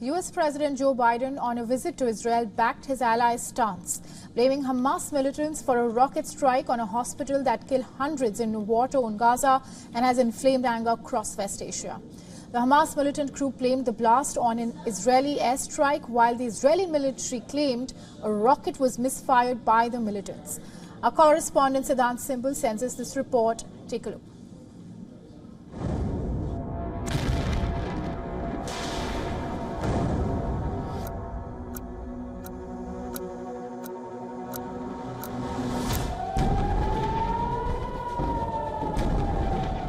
US President Joe Biden on a visit to Israel backed his allies' stance, blaming Hamas militants for a rocket strike on a hospital that killed hundreds in war-torn Gaza and has inflamed anger across West Asia. The Hamas militant group blamed the blast on an Israeli airstrike, while the Israeli military claimed a rocket was misfired by the militants. Our correspondent Siddhant Simbal sends us this report. Take a look.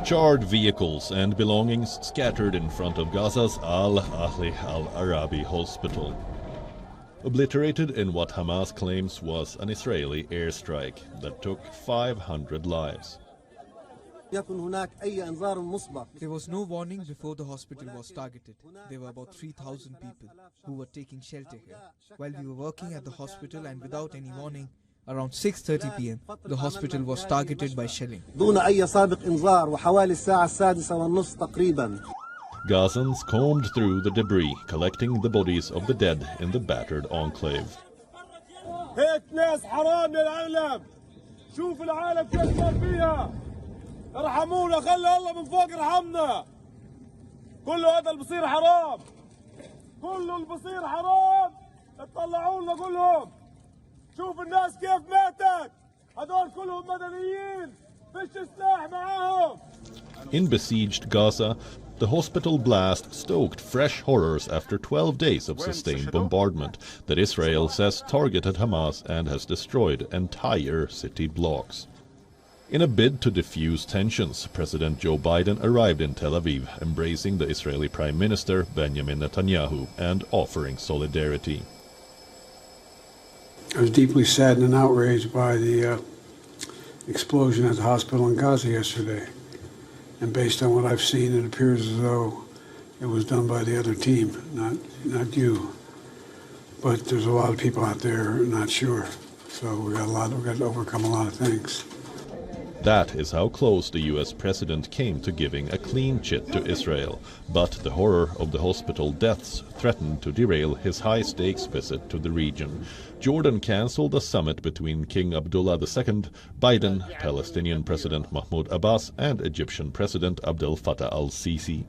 Charred vehicles and belongings scattered in front of Gaza's Al-Ahli al-Arabi hospital, obliterated in what Hamas claims was an Israeli airstrike that took 500 lives. There was no warning before the hospital was targeted. There were about 3,000 people who were taking shelter here. While we were working at the hospital and without any warning, around 6:30 p.m., the hospital was targeted by shelling. Gazans combed through the debris, collecting the bodies of the dead in the battered enclave. شوف الناس كيف ماتت هذول كلهم مدنيين فيش سلاح معاهم. In besieged Gaza, the hospital blast stoked fresh horrors after 12 days of sustained bombardment that Israel says targeted Hamas and has destroyed entire city blocks. In a bid to diffuse tensions, President Joe Biden arrived in Tel Aviv, embracing the Israeli Prime Minister Benjamin Netanyahu and offering solidarity. I was deeply saddened and outraged by the explosion at the hospital in Gaza yesterday. And based on what I've seen, it appears as though it was done by the other team, not you. But there's a lot of people out there not sure. So we've got to overcome a lot of things. That is how close the US president came to giving a clean chit to Israel. But the horror of the hospital deaths threatened to derail his high-stakes visit to the region. Jordan cancelled a summit between King Abdullah II, Biden, Palestinian President Mahmoud Abbas, and Egyptian President Abdel Fattah al-Sisi.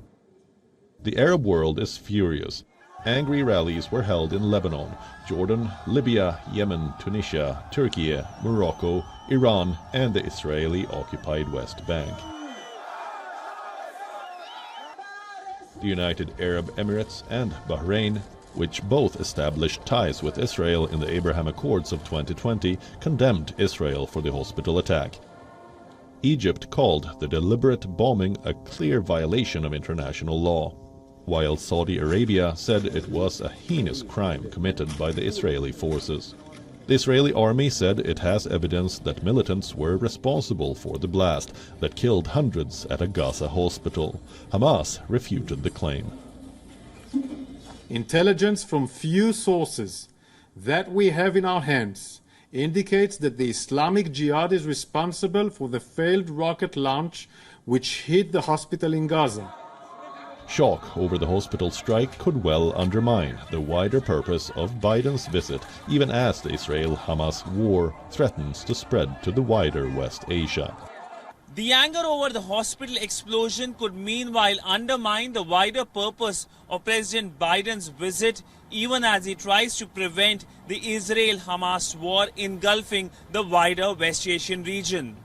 The Arab world is furious. Angry rallies were held in Lebanon, Jordan, Libya, Yemen, Tunisia, Turkey, Morocco, Iran, and the Israeli-occupied West Bank. The United Arab Emirates and Bahrain, which both established ties with Israel in the Abraham Accords of 2020, condemned Israel for the hospital attack. Egypt called the deliberate bombing a clear violation of international law, while Saudi Arabia said it was a heinous crime committed by the Israeli forces. The Israeli army said it has evidence that militants were responsible for the blast that killed hundreds at a Gaza hospital. Hamas refuted the claim. Intelligence from few sources that we have in our hands indicates that the Islamic Jihad is responsible for the failed rocket launch which hit the hospital in Gaza. Shock over the hospital strike could well undermine the wider purpose of Biden's visit, even as the Israel-Hamas war threatens to spread to the wider West Asia. The anger over the hospital explosion could meanwhile undermine the wider purpose of President Biden's visit, even as he tries to prevent the Israel-Hamas war engulfing the wider West Asian region.